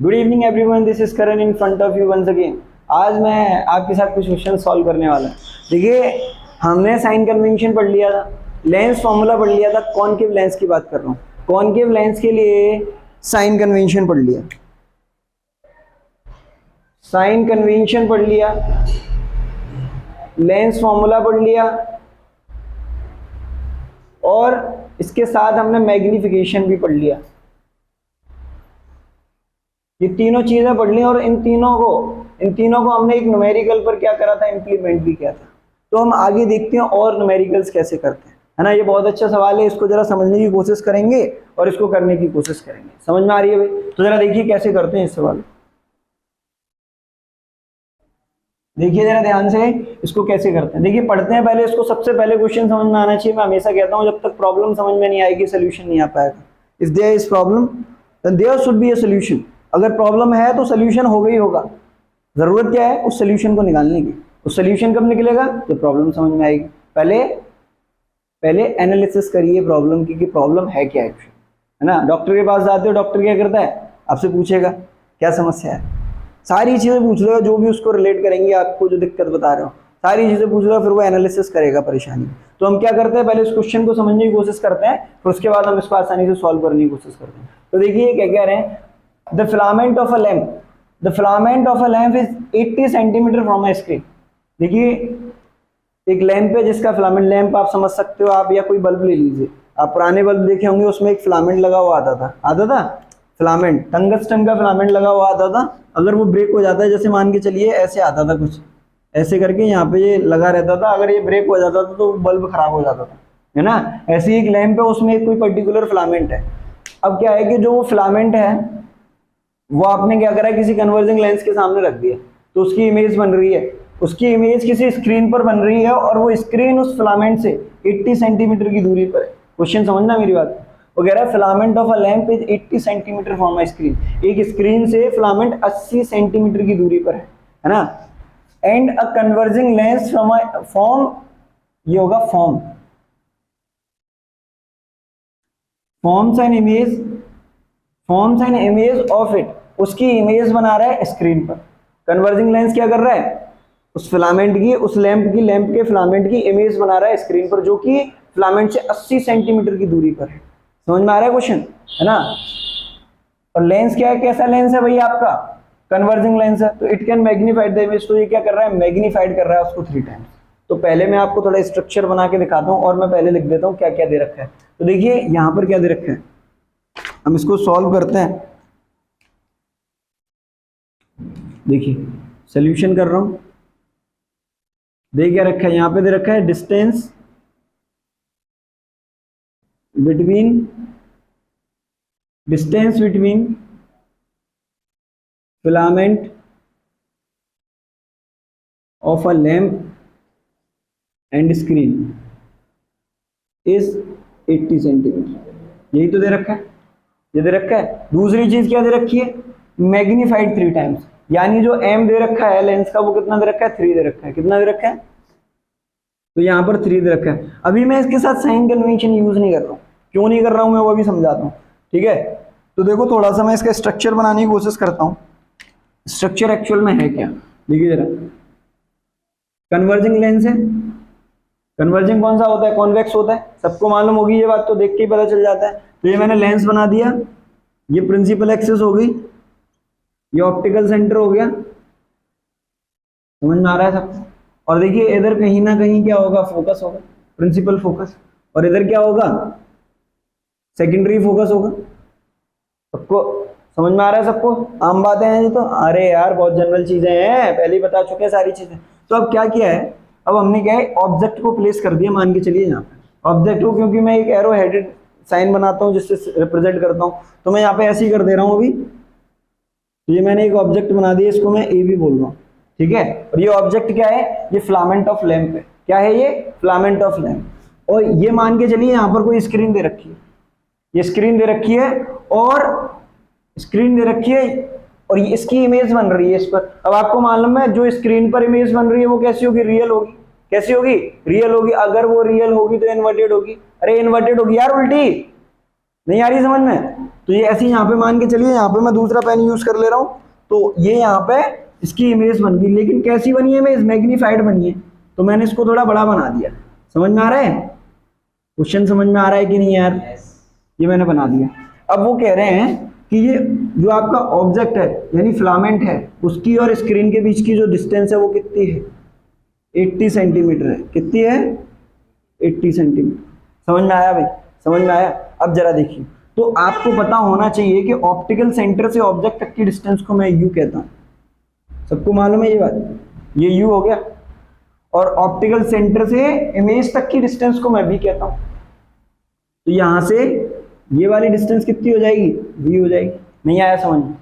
Good evening everyone, this is Karan in front of you once again. आज मैं आपके साथ कुछ क्वेश्चन सॉल्व करने वाला हूँ। देखिए, हमने साइन कन्वेंशन पढ़ लिया था, लेंस फॉर्मूला पढ़ लिया था, कॉनकेव लेंस की बात कर रहा हूँ। कॉनकेव लेंस के लिए साइन कन्वेंशन पढ़ लिया, साइन कन्वेंशन पढ़ लिया, लेंस फॉर्मूला पढ़ लिया और इसके साथ हमने मैग्निफिकेशन भी पढ़ लिया। ये तीनों चीजें पढ़ ली और इन तीनों को हमने एक न्यूमेरिकल पर क्या करा था, इंप्लीमेंट भी किया था। तो हम आगे देखते हैं और न्यूमेरिकल्स कैसे करते हैं, है ना। ये बहुत अच्छा सवाल है, इसको जरा समझने की कोशिश करेंगे और इसको करने की कोशिश करेंगे। समझ में आ रही है भाई? तो जरा देखिए कैसे करते हैं इस सवाल। देखिए जरा ध्यान से इसको कैसे करते हैं। देखिए पढ़ते हैं पहले इसको। सबसे पहले क्वेश्चन समझ में आना चाहिए। मैं हमेशा कहता हूँ जब तक प्रॉब्लम समझ में नहीं आएगी सोल्यूशन नहीं आ पाएगा। If there is problem then there should be a solution. अगर प्रॉब्लम है तो सोल्यूशन होगा ही होगा। जरूरत क्या है? उस सोल्यूशन को निकालने की। उस सोल्यूशन कब निकलेगा? जब प्रॉब्लम समझ में आएगी। पहले एनालिसिस करिए प्रॉब्लम की कि प्रॉब्लम है क्या एक्चुअली, है ना। डॉक्टर के पास जाते हो, डॉक्टर क्या करता है? आपसे पूछेगा क्या समस्या है, सारी चीजें पूछ लो, जो भी उसको रिलेट करेंगे आपको जो दिक्कत बता रहे हो सारी चीजें पूछ लो, फिर वो एनालिसिस करेगा परेशानी। तो हम क्या करते हैं, पहले इस क्वेश्चन को समझने की कोशिश करते हैं, फिर उसके बाद हम इसको आसानी से सॉल्व करने की कोशिश करते हैं। तो देखिए क्या कह रहे हैं, the filament of a lamp is 80 centimetre from a screen. देखिए एक लैंप है जिसका फिलामेंट, लैंप आप समझ सकते हो आप, या कोई बल्ब ले लीजिए। आप पुराने बल्ब देखे होंगे, उसमें एक फिलामेंट लगा हुआ आता था फिलामेंट, टंगस्टन का फिलामेंट लगा हुआ आता था। अगर वो ब्रेक हो जाता है, जैसे मान के चलिए ऐसे आता था कुछ ऐसे करके, यहाँ पे ये लगा रहता था, अगर ये ब्रेक हो जाता था तो बल्ब खराब हो जाता था, है ना। ऐसे ही एक लैंप है, उसमें एक कोई पर्टिकुलर फिलामेंट है। अब क्या है कि जो वो फिलामेंट है वो आपने क्या करा, किसी कन्वर्जिंग लेंस के सामने रख दिया, तो उसकी इमेज बन रही है। उसकी इमेज किसी स्क्रीन पर बन रही है और वो स्क्रीन उस फिलामेंट से 80 सेंटीमीटर की दूरी पर है। क्वेश्चन समझना मेरी बात। वो कह रहा है filament of a lamp is 80 centimetre from a screen. एक स्क्रीन से फिलामेंट 80 सेंटीमीटर की दूरी पर है ना। And a converging lens from a form, ये होगा forms an image of it. उसकी इमेज बना रहा है स्क्रीन पर। कन्वर्जिंग लेंस क्या कर रहा है, उस फिलामेंट की, उस लैंप के फिलामेंट की इमेज बना रहा है स्क्रीन पर, जो कि फिलामेंट से 80 सेंटीमीटर की दूरी पर है। समझ में आ रहा है क्वेश्चन, है ना। और लेंस क्या है, कैसा लेंस है भाई आपका? कन्वर्जिंग लेंस है, तो it can magnified the image. तो ये क्या कर रहा है, मैग्नीफाइड कर रहा है उसको 3 टाइम्स। तो पहले मैं आपको थोड़ा स्ट्रक्चर बना के दिखाता हूँ और मैं पहले लिख देता हूँ क्या क्या दे रखा है। तो देखिए यहाँ पर क्या दे रखा है, हम इसको सॉल्व करते हैं। देखिए सोल्यूशन कर रहा हूं। दे क्या रखा है, यहां पे दे रखा है distance between filament of a lamp and screen is 80 centimetre. यही तो दे रखा है, ये दे रखा है। दूसरी चीज क्या दे रखी है, मैग्नीफाइड 3 टाइम्स। यानी जो एम दे रखा है लेंस का, वो कितना दे रखा है, 3 दे रखा है। कितना दे रखा है, तो यहाँ पर 3 दे रखा है। अभी मैं इसके साथ साइन कन्वेंशन यूज नहीं कर रहा हूँ। क्यों नहीं कर रहा हूँ मैं वो भी समझाता हूँ, ठीक है। तो देखो थोड़ा सा मैं इसका स्ट्रक्चर बनाने की कोशिश करता हूँ। स्ट्रक्चर एक्चुअल में है क्या, देखिए जरा। कन्वर्जिंग लेंस है, कन्वर्जिंग कौन सा होता है, कॉन्वेक्स होता है, सबको मालूम होगी ये बात, तो देख के ही पता चल जाता है। तो ये मैंने लेंस बना दिया, ये प्रिंसिपल एक्सिस हो गई, ये ऑप्टिकल सेंटर हो गया। समझ में आ रहा है सबको? और देखिए इधर कहीं ना कहीं क्या होगा, फोकस होगा, प्रिंसिपल फोकस। और इधर क्या होगा, सेकेंडरी फोकस होगा। सबको समझ में आ रहा है? सबको आम बातें हैं ये तो। अरे यार बहुत जनरल चीजें हैं, पहले ही बता चुके हैं सारी चीजें। तो अब क्या किया है, अब हमने क्या है, ऑब्जेक्ट को प्लेस कर दिया। मान के चलिए यहाँ पे ऑब्जेक्ट को, क्योंकि मैं एक एरो हेडेड साइन बनाता हूँ जिससे रिप्रेजेंट करता हूँ, तो मैं यहाँ पे ऐसे ही कर दे रहा हूँ अभी। तो ये मैंने एक ऑब्जेक्ट बना दिया, इसको मैं ए भी बोल रहा हूँ, ठीक है। और ये ऑब्जेक्ट क्या है, ये फिलामेंट ऑफ लैंप है। क्या है ये, फिलामेंट ऑफ लैंप। और ये मान के चलिए यहाँ पर कोई स्क्रीन दे रखी है, ये स्क्रीन दे रखी है और स्क्रीन दे रखी है, और ये इसकी इमेज बन रही है इस पर। अब आपको मालूम है जो स्क्रीन पर इमेज बन रही है वो कैसी होगी, रियल होगी। कैसी होगी, रियल होगी। अगर वो रियल होगी तो इन्वर्टेड होगी। अरे इन्वर्टेड होगी यार, उल्टी नहीं आ रही समझ में। तो ये ऐसे यहाँ पे मान के चलिए, यहाँ पे मैं दूसरा पेन यूज कर ले रहा हूँ, तो ये यहाँ पे इसकी इमेज बन गई, लेकिन कैसी बनी है इमेज? मैग्नीफाइड बनी है, तो मैंने इसको थोड़ा बड़ा बना दिया। समझ में आ रहा है? क्वेश्चन समझ में आ रहा है कि नहीं यार? ये मैंने बना दिया। अब वो कह रहे हैं कि ये जो आपका ऑब्जेक्ट है यानी फिलामेंट है, उसकी और स्क्रीन के बीच की जो डिस्टेंस है वो कितनी है? 80 सेंटीमीटर है। कितनी है? 80 सेंटीमीटर। समझ में आया भाई? समझ में आया? अब जरा देखिए, तो आपको पता होना चाहिए कि ऑप्टिकल सेंटर से ऑब्जेक्ट तक की डिस्टेंस को मैं यू कहता हूँ। सबको मालूम है ये बात? ये यू हो गया। और ऑप्टिकल सेंटर से इमेज तक की डिस्टेंस को मैं वी कहता हूँ। तो यहां से ये वाली डिस्टेंस कितनी हो जाएगी? वी हो जाएगी। नहीं आया समझ में?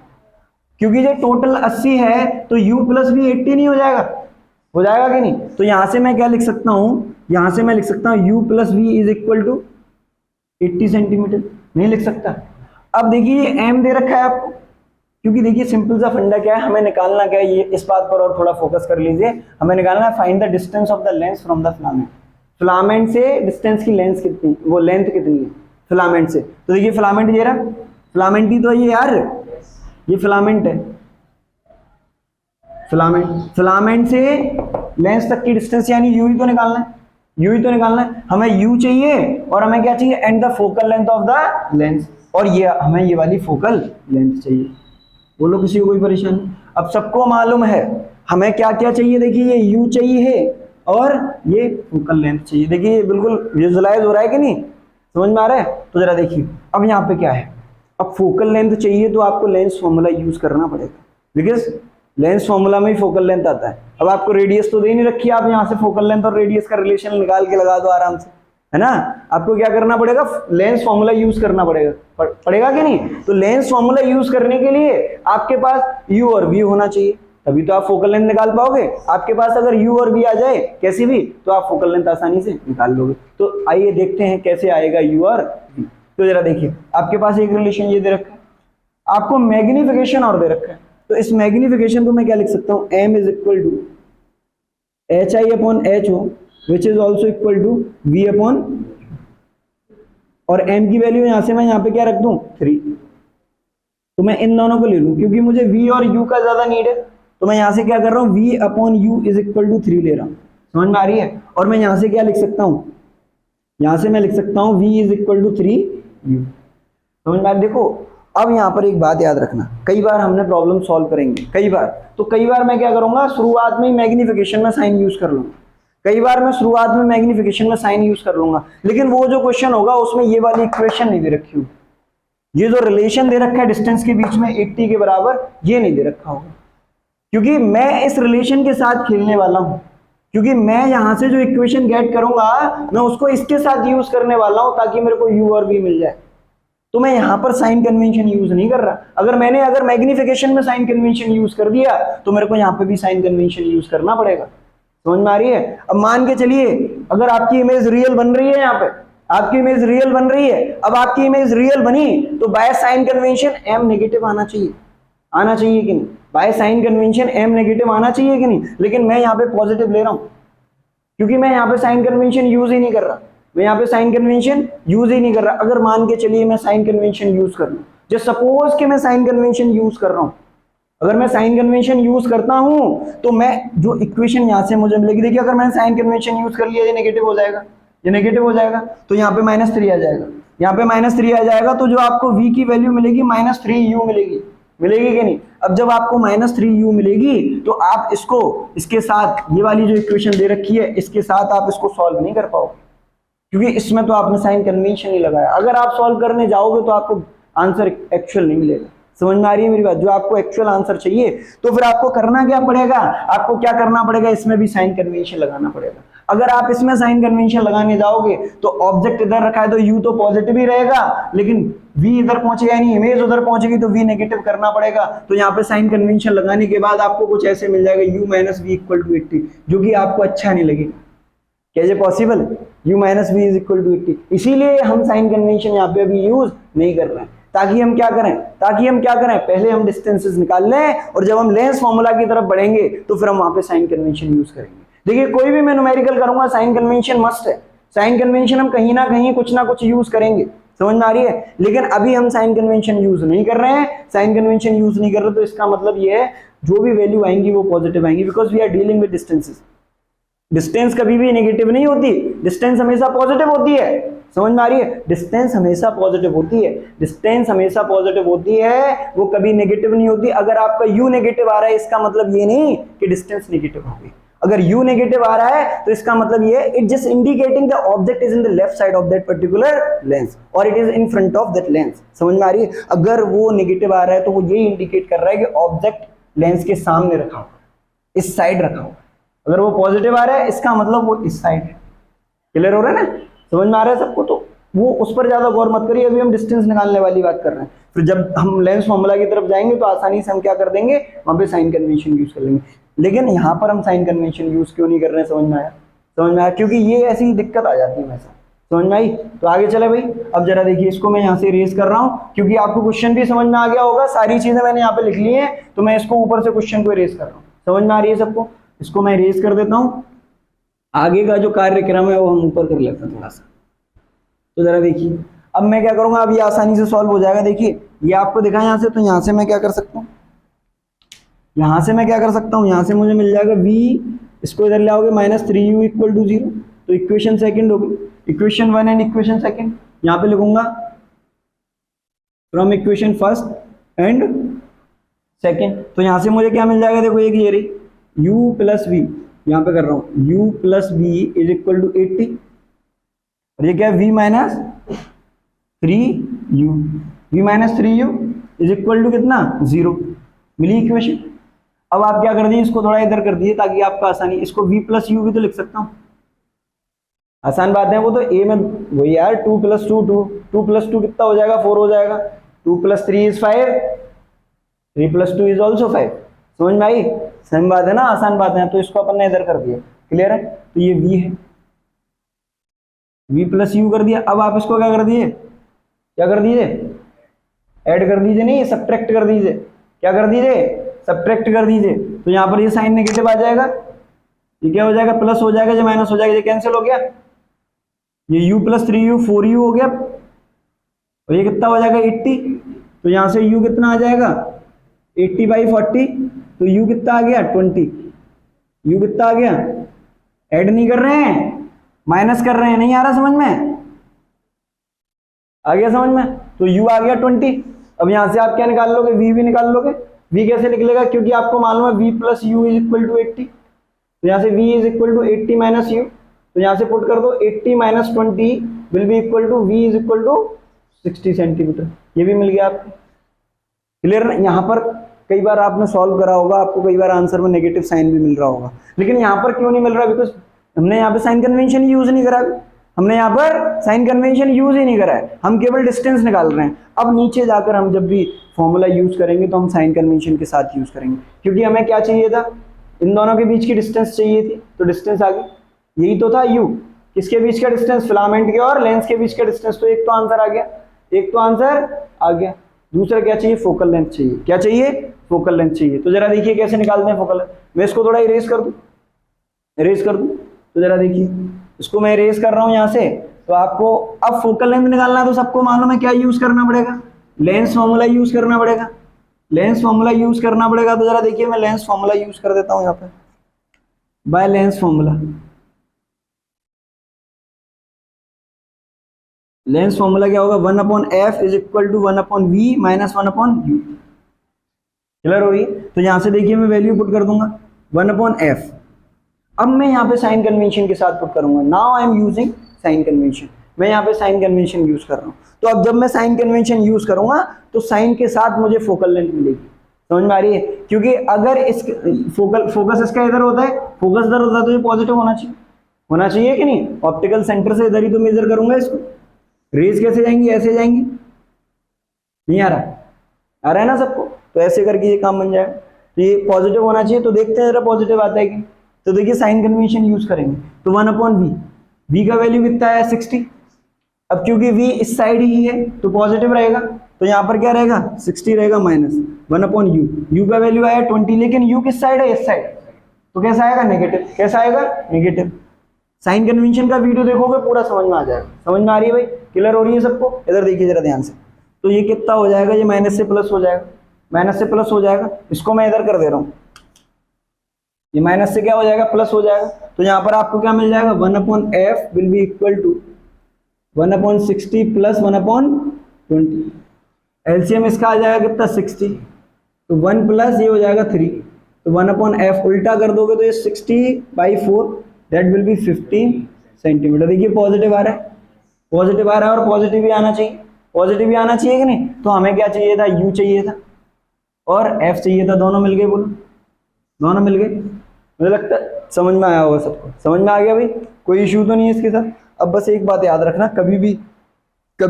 क्योंकि ये टोटल 80 है तो u प्लस वी 80 नहीं हो जाएगा? हो जाएगा कि नहीं? तो यहां से मैं क्या लिख सकता हूं? यहां से मैं लिख सकता हूं u plus v is equal to 80 centimetre. नहीं लिख सकता? अब देखिए ये m दे रखा है आपको, क्योंकि देखिए सिंपल सा फंडा क्या है, हमें निकालना क्या है, ये इस बात पर और थोड़ा फोकस कर लीजिए। हमें निकालना है find the distance of the lens from the filament. Filament से डिस्टेंस की लेंथ कितनी, वो लेंथ कितनी है फिलामेंट से। तो देखिए फिलामेंट ये रहा, फिलामेंट ही तो है ये यार, ये फिलामेंट है। फिलामेंट से लेंस तक की डिस्टेंस यानी यू ही तो निकालना है, यू ही तो निकालना है। हमें यू चाहिए और हमें क्या चाहिए? And the focal length of the lens, और ये हमें ये वाली फोकल लेंथ चाहिए। बोलो किसी को कोई परेशानी? अब सबको मालूम है हमें क्या क्या चाहिए। देखिए ये यू चाहिए और ये फोकल लेंथ चाहिए। देखिए बिल्कुल विजुअलाइज हो रहा है कि नहीं? समझ में आ रहा है? तो जरा देखिए अब यहाँ पे क्या है, अब फोकल लेंथ चाहिए तो आपको लेंस फॉर्मूला यूज करना पड़ेगा, बिकॉज लेंस फॉर्मूला में ही फोकल लेंथ आता है। अब आपको रेडियस तो दे नहीं रखी, आप यहाँ से फोकल लेंथ और रेडियस का रिलेशन निकाल के लगा दो आराम से, है ना? आपको क्या करना पड़ेगा? लेंस फॉर्मूला यूज करना पड़ेगा। पड़ेगा कि नहीं? तो लेंस फॉर्मूला यूज करने के लिए आपके पास यू और वी होना चाहिए, तभी तो आप फोकल लेंथ निकाल पाओगे। आपके पास अगर यू और वी आ जाए कैसे भी, तो आप फोकल लेंथ आसानी से निकाल लोगे। तो आइए देखते हैं कैसे आएगा यू और वी। तो जरा देखिए आपके पास एक रिलेशन ये दे रखा है, आपको मैग्निफिकेशन और दे रखा है। तो इस मैग्निफिकेशन को मैं क्या लिख सकता हूँ? m is equal to h i upon h o which is also equal to v upon, और m की वैल्यू यहां से मैं यहाँ पे क्या रख दूं? 3। तो मैं इन दोनों को ले लूं क्योंकि मुझे v और u का ज्यादा नीड है, तो मैं यहां से क्या कर रहा हूं? v upon u is equal to 3 ले रहा हूं। समझ में आ रही है? और मैं यहां से क्या लिख सकता हूं? यहां से मैं लिख सकता हूं v is equal to 3u। समझ में आ रही? देखो अब यहाँ पर एक बात याद रखना, कई बार हमने प्रॉब्लम सॉल्व करेंगे, कई बार मैं क्या करूंगा? शुरुआत में ही मैग्निफिकेशन में साइन यूज कर लूंगा। कई बार मैं शुरुआत में मैग्निफिकेशन में साइन यूज कर लूंगा, लेकिन वो जो क्वेश्चन होगा उसमें ये वाली इक्वेशन नहीं दे रखी होगी। ये जो रिलेशन दे रखा है डिस्टेंस के बीच में 80 के बराबर, ये नहीं दे रखा होगा, क्योंकि मैं इस रिलेशन के साथ खेलने वाला हूं। क्योंकि मैं यहां से जो इक्वेशन गेट करूंगा मैं उसको इसके साथ यूज करने वाला हूं ताकि मेरे को यू और वी मिल जाए। तो मैं यहां पर साइन कन्वेंशन यूज नहीं कर रहा। अगर मैग्निफिकेशन में साइन कन्वेंशन यूज कर दिया तो मेरे को यहां पे भी साइन कन्वेंशन यूज करना पड़ेगा। समझ में आ रही है? अब मान के चलिए अगर आपकी इमेज रियल बन रही है, यहाँ पे आपकी इमेज रियल बन रही है, अब आपकी इमेज रियल बनी तो by sine convention m negative आना चाहिए कि नहीं? By sine convention m negative आना चाहिए कि नहीं? लेकिन मैं यहाँ पे पॉजिटिव ले रहा हूं क्योंकि मैं यहाँ पे साइन कन्वेंशन यूज ही नहीं कर रहा। अगर मान के चलिए मैं साइन कन्वेंशन यूज कर लूं, जो सपोज कि मैं साइन कन्वेंशन यूज कर रहा हूं, अगर मैं साइन कन्वेंशन यूज करता हूं तो मैं जो इक्वेशन यहां से मुझे मिलेगी, देखिए अगर मैंने साइन कन्वेंशन यूज कर लिया ये नेगेटिव हो जाएगा, तो यहाँ पे -3 आ जाएगा। यहाँ पे -3 आ जाएगा तो जो आपको v की वैल्यू मिलेगी -3u मिलेगी कि नहीं? अब जब आपको -3u मिलेगी तो आप इसके साथ ये वाली जो इक्वेशन दे रखी है इसके साथ आप इसको सॉल्व नहीं कर पाओगे, क्योंकि इसमें तो आपने साइन कन्वेंशन ही लगाया। अगर आप सॉल्व करने जाओगे तो आपको आंसर एक्चुअल नहीं मिलेगा। समझ में आ रही है मेरी बात? जो आपको एक्चुअल आंसर चाहिए तो फिर आपको करना क्या पड़ेगा? आपको क्या करना पड़ेगा? इसमें भी साइन कन्वेंशन लगाना पड़ेगा। अगर आप इसमें साइन कन्वेंशन लगाने जाओगे तो ऑब्जेक्ट इधर रखा है तो u तो पॉजिटिव ही रहेगा, लेकिन v इधर पहुंचेगा यानी इमेज उधर पहुंचेगी तो v नेगेटिव करना पड़ेगा। तो यहाँ पे साइन कन्वेंशन लगाने के बाद आपको कुछ ऐसे मिल जाएगा u minus v equal to 80, जो कि आपको अच्छा नहीं लगेगा। कैसे possible? u minus v is equal to 80। इसीलिए हम साइन कन्वेंशन यहाँ पे अभी यूज नहीं कर रहे हैं, ताकि हम क्या करें? पहले हम डिस्टेंसेस निकाल लें और जब हम लेंस फॉर्मूला की तरफ बढ़ेंगे तो फिर हम वहां पे साइन कन्वेंशन यूज करेंगे। देखिए कोई भी मैं न्यूमेरिकल करूंगा साइन कन्वेंशन मस्ट है। साइन कन्वेंशन हम कहीं ना कहीं कुछ ना कुछ यूज करेंगे। समझ में आ रही है। लेकिन अभी हम साइन कन्वेंशन यूज नहीं कर रहे हैं, साइन कन्वेंशन यूज नहीं कर रहे, तो इसका मतलब ये है जो भी वैल्यू आएंगी वो पॉजिटिव आएंगी, because we are dealing with distances. Distance कभी भी नेगेटिव नहीं होती, डिस्टेंस हमेशा पॉजिटिव होती है। समझ में आ रही है, डिस्टेंस हमेशा पॉजिटिव होती है, डिस्टेंस हमेशा पॉजिटिव होती है, वो कभी नेगेटिव नहीं होती। अगर आपका u नेगेटिव आ रहा है इसका मतलब ये नहीं कि डिस्टेंस नेगेटिव होगी। अगर u नेगेटिव आ रहा है तो इसका मतलब ये it just indicating the object is in the left side of that particular lens और it is in front of that lens. समझ में आ रही है, अगर वो नेगेटिव आ रहा है तो वो ये इंडिकेट कर रहा है कि ऑब्जेक्ट लेंस के सामने रखा हुआ, इस साइड रखा हुआ। अगर वो पॉजिटिव आ रहा है इसका मतलब वो इस साइड है। क्लियर हो रहा है ना, समझ में आ रहा है सबको, तो वो उस पर ज्यादा गौर मत करिए, अभी हम डिस्टेंस निकालने वाली बात कर रहे हैं। फिर जब हम लेंस फॉर्मूला की तरफ जाएंगे तो आसानी से हम क्या कर देंगे, वहां पे साइन कन्वेंशन यूज कर लेंगे। लेकिन यहाँ पर हम साइन कन्वेंशन यूज क्यों नहीं कर रहे हैं, समझ में आया? समझ में आया, क्योंकि ये ऐसी दिक्कत आ जाती है हमेशा। समझ में आई? तो आगे चले भाई, अब जरा देखिए, इसको मैं यहाँ से इरेज कर रहा हूँ क्योंकि आपको क्वेश्चन भी समझ में आ गया होगा, सारी चीजें मैंने यहाँ पे लिख ली है, तो मैं इसको ऊपर से क्वेश्चन को इरेज कर रहा हूँ। समझ में आ रही है सबको? इसको मैं इरेज कर देता हूँ, आगे का जो कार्यक्रम है वो हम ऊपर कर लेते हैं थोड़ा सा। तो जरा देखिए, अब मैं क्या करूंगा, अब ये आसानी से सॉल्व हो जाएगा। देखिए ये आपको दिखा यहाँ से, तो यहाँ से मैं क्या कर सकता हूँ, यहाँ से मैं क्या कर सकता हूँ, यहाँ से मुझे मिल जाएगा v, इसको इधर ले आओगे -3u इक्वल टू 0, तो इक्वेशन सेकंड हो गई, इक्वेशन 1 एंड इक्वेशन सेकंड। यहाँ पे लिखूंगा from equation first and second, तो यहाँ से मुझे क्या मिल जाएगा, देखो एक ये रही u प्लस v, यहाँ पे कर रहा हूँ u plus v is equal to 80, और ये क्या है v minus 3u, v minus 3u is equal to कितना 0, मिली इक्वेशन। अब आप क्या कर दिए, इसको थोड़ा इधर कर दिए ताकि आपका आसानी, इसको v प्लस यू भी तो लिख सकता हूँ, आसान बात है वो तो। a में वही यार 2 प्लस 2 2 प्लस 2 कितना हो जाएगा, 4 हो जाएगा, 2 plus 3 is 5, 3 plus 2 is also 5। समझ में आई? सेम बात है ना, आसान बात है। तो इसको अपन ने इधर कर दिया, क्लियर है? तो ये v है, v प्लस यू कर दिया। अब आप इसको क्या कर दिए, क्या कर दीजिए, ऐड कर दीजिए, नहीं सब्ट्रैक्ट कर दीजिए। क्या कर दीजिए, सब्ट्रैक्ट कर दीजिए। तो यहाँ पर ये साइन नेगेटिव आ जाएगा, ये क्या हो जाएगा, प्लस हो जाएगा, ये माइनस हो जाएगा, ये कैंसिल हो गया, ये u प्लस 3u 4u हो गया, और ये कितना हो जाएगा 80। तो यहाँ से u कितना आ जाएगा 80/40, तो u कितना आ गया 20, u कितना आ गया, ऐड नहीं कर रहे हैं, माइनस कर रहे हैं, नहीं आ रहा समझ में, आ गया समझ में? तो u आ गया 20। अब यहाँ से आप क्या निकाल लोगे, v भी निकाल लोगे। v कैसे निकलेगा, क्योंकि आपको मालूम है v plus u is equal to 80, तो यहाँ से v is equal to 80 minus u, तो यहाँ से पुट कर दो 80 minus 20 will be equal to v is equal to 60 centimetre. ये भी मिल गया आपको, क्लियर ना? यहाँ पर कई बार आपने सॉल्व करा होगा, आपको कई बार आंसर में नेगेटिव साइन भी मिल रहा होगा, लेकिन यहाँ पर क्यों नहीं मिल रहा, बिकॉज हमने यहाँ पे साइन कन्वेंशन यूज नहीं करा, हमने यहाँ पर साइन कन्वेंशन यूज ही नहीं करा है, हम केवल डिस्टेंस निकाल रहे हैं। अब नीचे जाकर हम जब भी फॉर्मूला यूज करेंगे तो हम साइन कन्वेंशन के साथ यूज करेंगे, क्योंकि हमें क्या चाहिए था, इन दोनों के बीच की डिस्टेंस चाहिए थी, तो डिस्टेंस आ गई, यही तो था u, किसके बीच का डिस्टेंस, फिलामेंट के और लेंस के बीच का डिस्टेंस। तो एक तो आंसर आ गया, एक तो आंसर आ गया। दूसरा क्या चाहिए, फोकल लेंथ चाहिए। क्या चाहिए, फोकल लेंथ चाहिए। तो जरा देखिए कैसे निकालते हैं फोकल लेंथ। मैं इसको थोड़ा इरेज कर दूं, इरेज कर दूं, तो जरा देखिए इसको मैं इरेज कर रहा हूं यहाँ से। तो आपको अब फोकल लेंथ निकालना है, तो सबको मालूम है क्या यूज करना पड़ेगा, लेंस फॉर्मूला यूज करना पड़ेगा, लेंस फॉर्मूला यूज करना पड़ेगा। तो जरा देखिए मैं लेंस फॉर्मूला यूज कर देता हूं यहाँ पे, by lens formula. Lens formula क्या होगा, 1/f is equal to 1/v minus 1/u। Clear हो रही है? तो यहां से देखिए मैं वैल्यू पुट कर दूंगा 1/f। अब मैं यहाँ पे साइन कन्वेंशन के साथ पुट करूंगा, now I am using sign convention. मैं यहाँ पे साइन कन्वेंशन यूज कर रहा हूँ। तो अब जब मैं साइन कन्वेंशन यूज करूंगा तो साइन के साथ मुझे फोकल लेंथ मिलेगी। समझ में आ रही है? क्योंकि अगर इस फोकस इसका इधर होता है, फोकस इधर होता है, तो ये पॉजिटिव होना चाहिए, होना चाहिए कि नहीं। ऑप्टिकल सेंटर से इधर ही तो मेजर करूंगा इसको। रेज कैसे जाएंगी, ऐसे जाएंगी, नहीं आ रहा, आ रहा है ना सबको? तो ऐसे करके ये काम बन जाएगा। तो ये पॉजिटिव होना चाहिए। तो देखते हैं जरा पॉजिटिव आता है कि। तो देखिए साइन कन्वेंशन यूज करेंगे, तो 1/v, v का वैल्यू कितना है 60। अब क्योंकि v इस साइड ही है तो पॉजिटिव रहेगा, तो यहाँ पर क्या रहेगा 60 रहेगा माइनस 1/u। u का वैल्यू आया 20, लेकिन u किस साइड है, इस साइड, तो कैसा आएगा नेगेटिव। कैसा आएगा नेगेटिव। साइन कन्वेंशन का वीडियो देखोगे पूरा समझ में आ जाएगा। समझ में आ रही है भाई? क्लियर हो रही है सबको? इधर देखिए जरा ध्यान से। तो ये कितना हो जाएगा, ये माइनस से प्लस हो जाएगा, माइनस से प्लस हो जाएगा, इसको मैं इधर कर दे रहा हूँ, ये माइनस से क्या हो जाएगा, प्लस हो जाएगा। तो यहाँ पर आपको क्या मिल जाएगा, 1/f will be equal to 1/60 plus 1/20। LCM इसका आ जाएगा कितना, 60, तो 1 प्लस ये हो जाएगा 3, तो 1/f उल्टा कर दोगे तो ये 60/4 दैट विल बी 15 सेंटीमीटर। देखिए पॉजिटिव आ रहा है, पॉजिटिव आ रहा है और पॉजिटिव भी आना चाहिए, पॉजिटिव भी आना चाहिए कि नहीं। तो हमें क्या चाहिए था, u चाहिए था और f चाहिए था, दोनों मिल गए, बोलो दोनों मिल गए। मुझे लगता है समझ में आया होगा सबको, समझ में आ गया भाई, कोई इशू तो नहीं है इसके साथ। अब बस एक बात याद रखना, कभी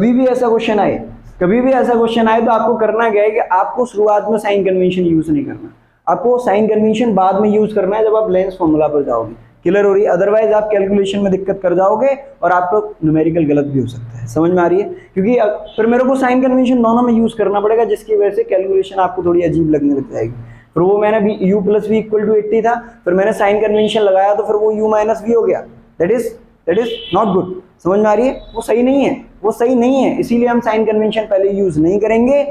भी ऐसा क्वेश्चन आए, कभी भी ऐसा क्वेश्चन आए तो आपको करना क्या है कि आपको शुरुआत में साइन कन्वेंशन यूज नहीं करना, आपको साइन कन्वेंशन बाद में यूज करना है जब आप लेंस फॉर्मूला पर जाओगे। क्लियर हो रही है? अदरवाइज आप कैलकुलेशन में दिक्कत कर जाओगे और आपको न्यूमेरिकल गलत भी हो सकता है। समझ में आ रही है? क्योंकि फिर मेरे को साइन कन्वेंशन दोनों में यूज करना पड़ेगा, जिसकी वजह से कैलकुलेशन आपको थोड़ी अजीब लगने लग जाएगी। फिर वो मैंने u plus v equal to 80 था, फिर मैंने साइन कन्वेंशन लगाया तो फिर वो u माइनस वी हो गया, दैट इज नॉट गुड। समझ में आ रही है? वो सही नहीं है, वो सही नहीं है, इसीलिए हम साइन कन्वेंशन पहले यूज नहीं करेंगे।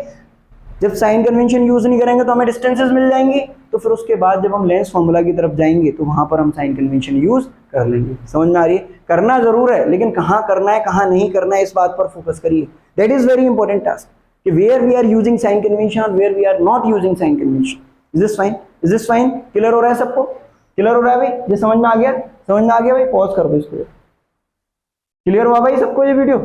जब साइन कन्वेंशन यूज नहीं करेंगे तो हमें डिस्टेंसेस मिल जाएंगे, तो फिर उसके बाद जब हम लेंस फॉर्मूला की तरफ जाएंगे तो वहां पर हम साइन कन्वेंशन यूज कर लेंगे। समझ में आ रही है? करना जरूर है, लेकिन कहाँ करना है कहाँ नहीं करना है इस बात पर फोकस करिए, that is very important task, कि where we are using sign convention और where we are not using sign convention. Is this fine? Is this fine? Clear हो रहा है सबको? क्लियर हो रहा है भाई? ये समझ में आ गया? समझ में आ गया भाई? पॉज कर दो इसको। क्लियर हुआ भाई सबको ये वीडियो?